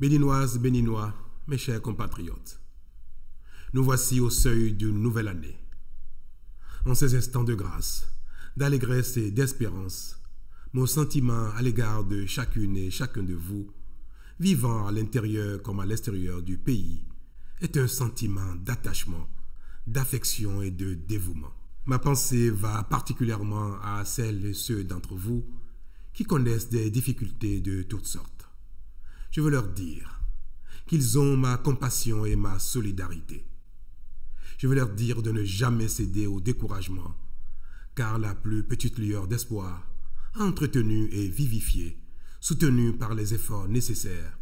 Béninoises, Béninois, mes chers compatriotes, nous voici au seuil d'une nouvelle année. En ces instants de grâce, d'allégresse et d'espérance, mon sentiment à l'égard de chacune et chacun de vous, vivant à l'intérieur comme à l'extérieur du pays, est un sentiment d'attachement, d'affection et de dévouement. Ma pensée va particulièrement à celles et ceux d'entre vous qui connaissent des difficultés de toutes sortes. Je veux leur dire qu'ils ont ma compassion et ma solidarité. Je veux leur dire de ne jamais céder au découragement, car la plus petite lueur d'espoir, entretenue et vivifiée, soutenue par les efforts nécessaires,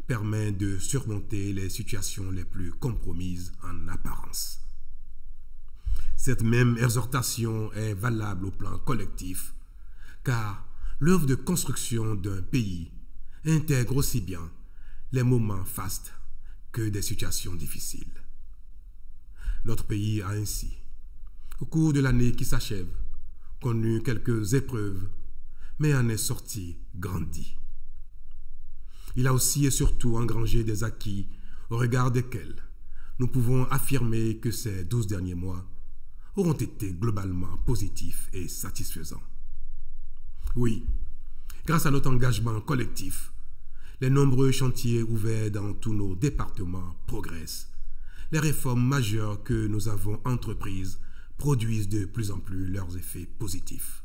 permet de surmonter les situations les plus compromises en apparence. Cette même exhortation est valable au plan collectif, car l'œuvre de construction d'un pays intègre aussi bien les moments fastes que des situations difficiles. Notre pays a ainsi, au cours de l'année qui s'achève, connu quelques épreuves, mais en est sorti grandi. Il a aussi et surtout engrangé des acquis au regard desquels nous pouvons affirmer que ces 12 derniers mois auront été globalement positifs et satisfaisants. Oui, grâce à notre engagement collectif, les nombreux chantiers ouverts dans tous nos départements progressent. Les réformes majeures que nous avons entreprises produisent de plus en plus leurs effets positifs.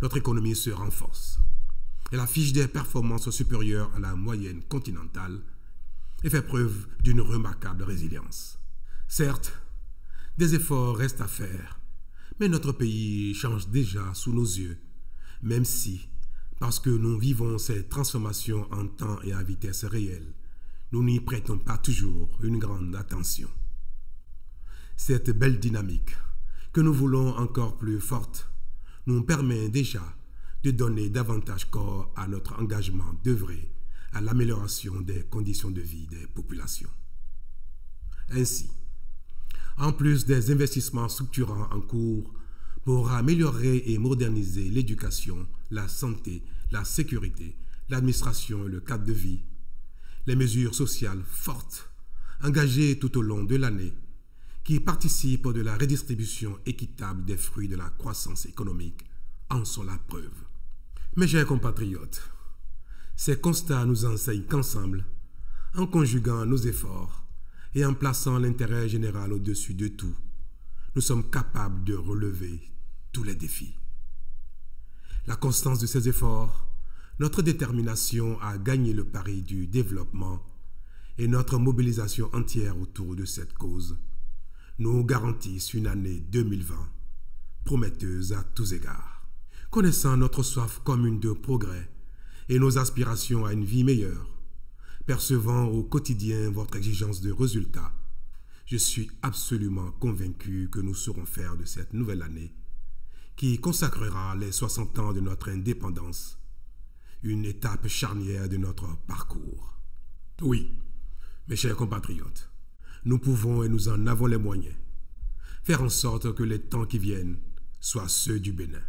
Notre économie se renforce. Elle affiche des performances supérieures à la moyenne continentale et fait preuve d'une remarquable résilience. Certes, des efforts restent à faire, mais notre pays change déjà sous nos yeux, même si, parce que nous vivons ces transformations en temps et à vitesse réelle, nous n'y prêtons pas toujours une grande attention. Cette belle dynamique, que nous voulons encore plus forte, nous permet déjà de donner davantage corps à notre engagement d'œuvrer à l'amélioration des conditions de vie des populations. Ainsi, en plus des investissements structurants en cours pour améliorer et moderniser l'éducation, la santé, la sécurité, l'administration et le cadre de vie, les mesures sociales fortes, engagées tout au long de l'année, qui participent de la redistribution équitable des fruits de la croissance économique, en sont la preuve. Mes chers compatriotes, ces constats nous enseignent qu'ensemble, en conjuguant nos efforts et en plaçant l'intérêt général au-dessus de tout, nous sommes capables de relever tous les défis. La constance de ces efforts, notre détermination à gagner le pari du développement et notre mobilisation entière autour de cette cause nous garantissent une année 2020 prometteuse à tous égards. Connaissant notre soif commune de progrès et nos aspirations à une vie meilleure, percevant au quotidien votre exigence de résultats, je suis absolument convaincu que nous saurons faire de cette nouvelle année, qui consacrera les 60 ans de notre indépendance, une étape charnière de notre parcours. Oui, mes chers compatriotes, nous pouvons et nous en avons les moyens, faire en sorte que les temps qui viennent soient ceux du Bénin.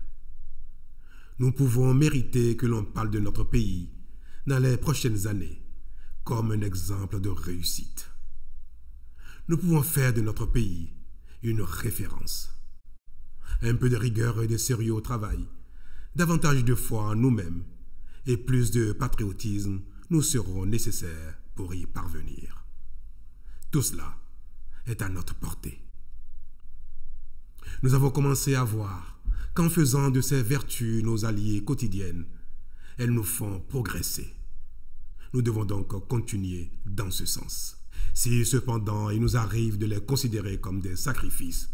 Nous pouvons mériter que l'on parle de notre pays dans les prochaines années comme un exemple de réussite. Nous pouvons faire de notre pays une référence. Un peu de rigueur et de sérieux au travail, davantage de foi en nous-mêmes et plus de patriotisme nous seront nécessaires pour y parvenir. Tout cela est à notre portée. Nous avons commencé à voir qu'en faisant de ces vertus nos alliés quotidiennes, elles nous font progresser. Nous devons donc continuer dans ce sens. Si cependant il nous arrive de les considérer comme des sacrifices,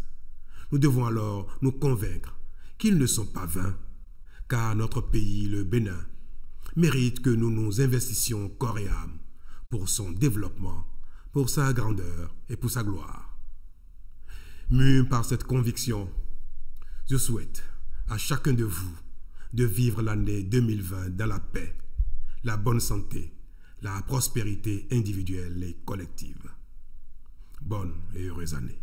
nous devons alors nous convaincre qu'ils ne sont pas vains, car notre pays, le Bénin, mérite que nous nous investissions corps et âme pour son développement, pour sa grandeur et pour sa gloire. Mû par cette conviction, je souhaite à chacun de vous de vivre l'année 2020 dans la paix, la bonne santé, la prospérité individuelle et collective. Bonne et heureuse année.